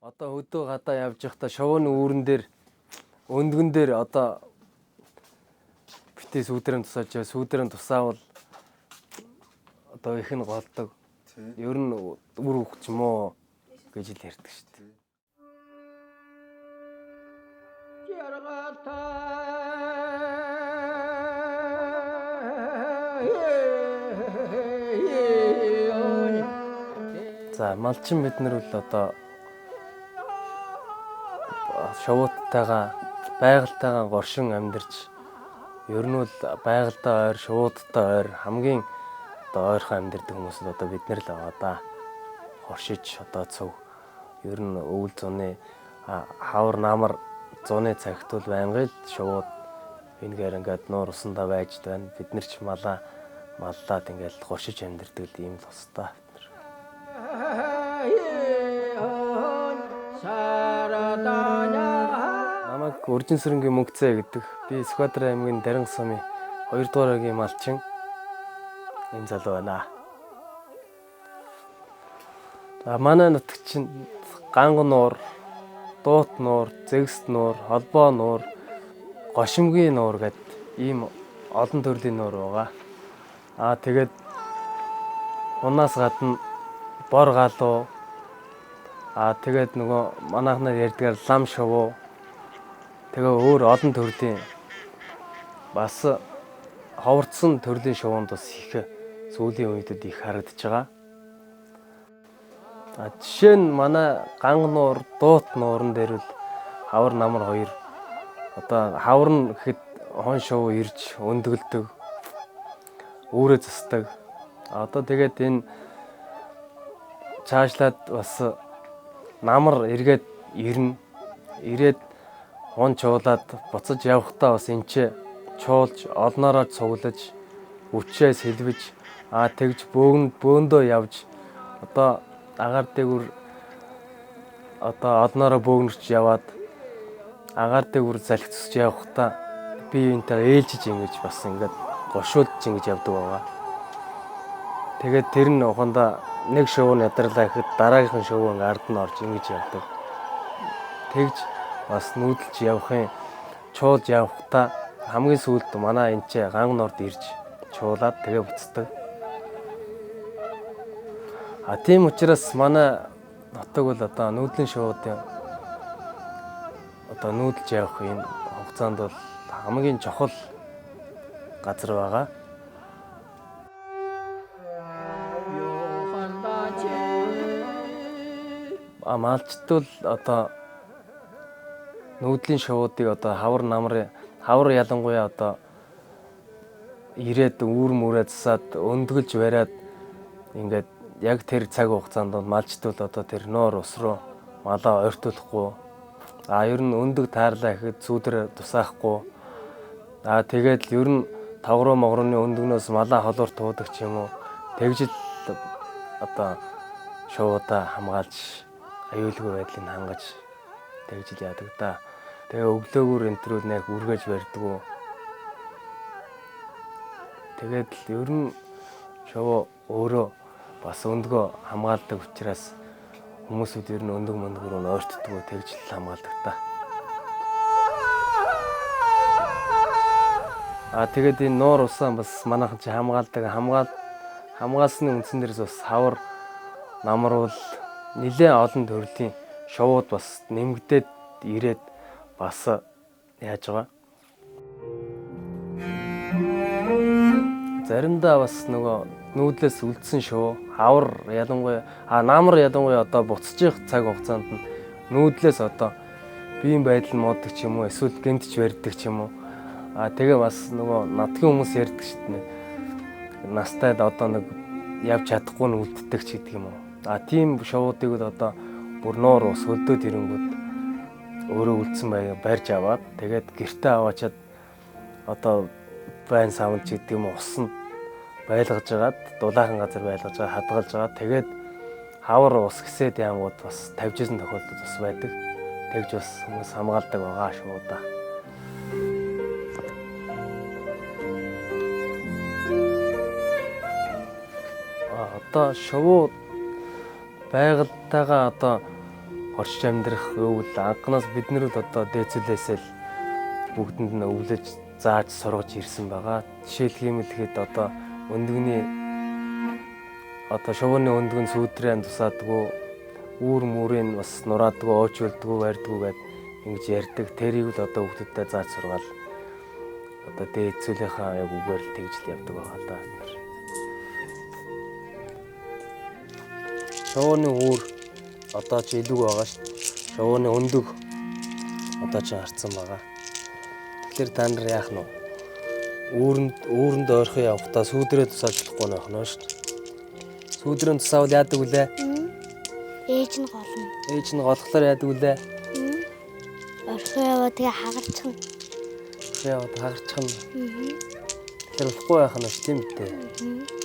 Одоо хөдөө гадаа явж байхдаа шовооны үүрэн дээр өндгөн дээр одоо битээ сүүдэрэн тусааж сүүдэрэн тусаавал одоо их нь голдог. Ер нь үр хөвч юм уу гэж л ярьдаг шүү дээ. За малчин бид нар бол одоо шовууттайгаа байгальтайгаа горшин амьдарч ер нь бол байгальтай ойр шовууттай ойр хамгийн одоо ойрхон амьдардаг хүмүүс одоо бид нар л байгаа да. Хоршиж одоо цөв ер нь өвөл зуны хавар намар зуны цагт бол байнгын л шовууд энэгээр ингээд нуур усандаа байж байна. Бид нар ч маллаад ингээд горшиж амьдардаг ийм л устай. Намайг Уржин Сүрэнгийн Мөнгөцөө гэдэг. Би Сүхбаатар аймгийн Дарин сумын 2 дугаар агийн малчин энэ залуу байна. За манай нутаг чинь Ганган нуур, Дуут нуур, Зэгс нуур, Холбоо нуур, Гошимгийн нуур гэдэг ийм олон төрлийн нуур байгаа. Тэгээд унаас гадна Бор галуу тэгээд нөгөө манайхнаар ярьдгаар лам шовуу тэгээ өөр олон төрлийн бас ховорцсон төрлийн шовуунд бас их сүүлийн үедэд их харагдаж байгаа. Жишээ нь манай Ганган нуур, Дуут нуурын дээр л хавар намар хоёр одоо хавар нь гэхэд хон шовуу ирж өндгөлдөг үүрээ засдаг. Одоо тэгээд энэ цаашлаад бас намар эргээд ирээд хон чуулаад буцаж явахдаа бас энчээ чуулж олноороо цуглаж үчээ сэлбэж тэгж бөөндөө явж одоо агаар дээгүр одоо олноороо бөөгнөрч яваад агаар дээгүр залхицж явахдаа би энтэй ээлжиж ингэж бас ингээд гошуулж ингэж явдаг байгаа. Тэгээд тэр нь ухандаа нэг шоу надарлаа гэхэд дараагийнхын шоу ингээ ард нь орж ингэж явдаг. Тэгж бас нүүдэлж явахын чуулж явахдаа хамгийн сүүлд манай энэ ч Ганган нуурд ирж чуулаад тэгээ буцдаг. Тийм учраас манай нутаг бол одоо нүүдлийн шоудын одоо нүүдэлж явах энэ хугацаанд бол хамгийн чухал газар байгаа. Малчд бол одоо нүүдлийн шовуудыг одоо хавар ялангуяа одоо ирээд үүр мүрээ засаад өндгөлж бариад ингээд яг тэр цаг хугацаанд бол малчд бол одоо тэр нуур ус руу малаа ойртуулахгүй ер нь өндөг таарлаа гэхэд сүүдэр тусаахгүй тэгээд л ер нь тавруу могрооны өндгнөөс малаа холоор туудаг ч юм уу тэгж л одоо шовуудаа хамгаалж аюулгүй байдлыг хангаж тэгж л яадаг да. Тэгээ өглөөгөр энтрүүл нэг үргэж барьдаг. Тэгээд л ер нь шовоо өөрөө бас өндгөө хамгаалдаг учраас хүмүүсүүд ер нь өндөг рүү ойртдог тэгж л хамгаалдаг да. Тэгээд энэ нуур усаа бас манайхан чи хамгаалсны үндсэн дээрээс бас хавар намруул нэлээд олон төрлийн шовууд бас нэмэгдээд ирээд бас яаж байгаа. Заримдаа бас нөгөө нүүдлээс үлдсэн шов хавар ялангуяа намар ялангуяа одоо буцчих цаг хугацаанд нь нүүдлээс одоо биеийн байдал муудаг ч юм уу эсвэл гэмтж барьдаг ч юм уу тэгээ бас нөгөө надгийн хүмүүс ярьдаг шүү дээ. Настайд одоо нэг явж чадахгүй нь үлддэг ч гэдэг юм уу. Тийм шовуудыг л одоо бүр нуур ус хөлдөөд ирэнгүүт өөрөө үлдсэн барьж аваад тэгээд гэртээ аваачаад одоо байн савнд ч гэдэг юм уу усанд байлгаж агаад дулаахан газар байлгаж байгаа хадгалж байгаа. Тэгээд хавар ус гэсээд яангууд бас тавьжсэн тохиолдол бас байдаг. Тэгж бас хүмүүс хамгаалдаг байгаа шуудаа. Одоо шовуу байгальтайгаа одоо орчиж амьдрах өвөл анханаас биднэр л одоо дээцүүлээсэл бүгдэнд нь өвлөж зааж сургаж ирсэн байгаа. Жишээлх юм хэлэхэд одоо өндөгний одоо шувууны өндгөн сүүдрийн тусаадгүй үүр мүрийн бас нураадгүй оочулдгүй барьдгүй гэд ингэж ярьдаг. Тэрийг л одоо хүүхдэдээ зааж сургаал одоо дээцүүлийнхаа яг үгээр л тэгж л явдаг байгаа даа. Шувууны үүр одоо ч илүү байгаа ш. Шувууны өндөг одоо ч харцсан байгаа. Тэгэхээр та нар яах нь үүрэнд ойрхон явахдаа сүүдрээ тусаажлахгүй байх нь ш. Сүүдрийн тусаавал яадаг үлээ? Ээж нь голно. Ээж нь голохлоор яадаг үлээ? Орхио яваа тэгээ хагарчихна. Яагаад хагарчих нь? Тэгэхээр болохгүй байх нь ш тийм үү?